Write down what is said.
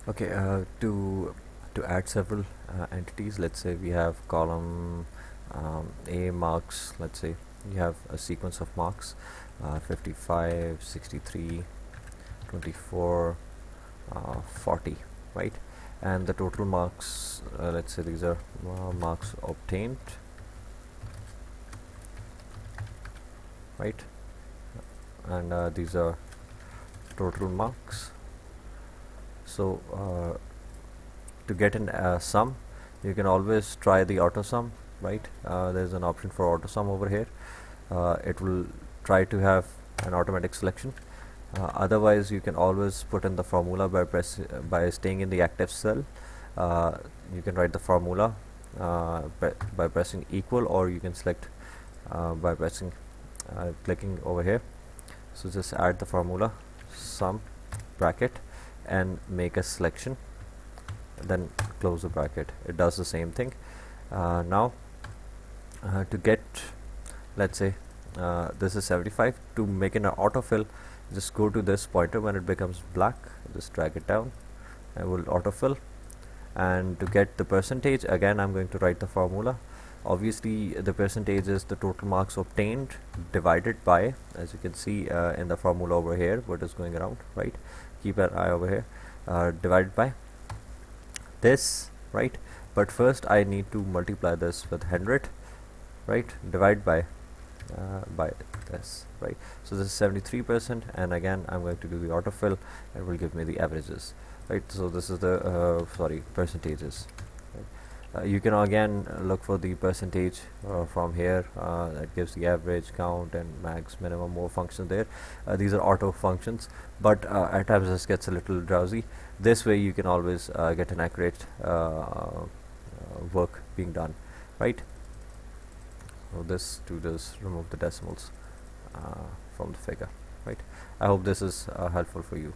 Okay, to add several entities, let's say we have column A marks, let's say you have a sequence of marks 55, 63, 24, 40, right? And the total marks, let's say these are marks obtained, right? And these are total marks. So to get an sum, you can always try the autosum, right? There's an option for autosum over here. It will try to have an automatic selection. Otherwise, you can always put in the formula by staying in the active cell. You can write the formula by pressing equal, or you can select by pressing clicking over here. So just add the formula sum bracket and make a selection, then close the bracket. It does the same thing. Now to get, let's say this is 75. To make an autofill, just go to this pointer. When it becomes black, just drag it down and will autofill. And to get the percentage, again I'm going to write the formula. Obviously the percentage is the total marks obtained divided by, as you can see in the formula over here, what is going around, right? Keep an eye over here. Divided by this, right? But first I need to multiply this with 100, right? Divide by this, right? So this is 73%, and again I'm going to do the autofill. It will give me the averages, right? So this is the percentages, right? You can again look for the percentage from here. That gives the average, count, and max, minimum, more functions there. These are auto functions, but at times this gets a little drowsy. This way you can always get an accurate work being done, right? So this to just remove the decimals from the figure, right? I hope this is helpful for you.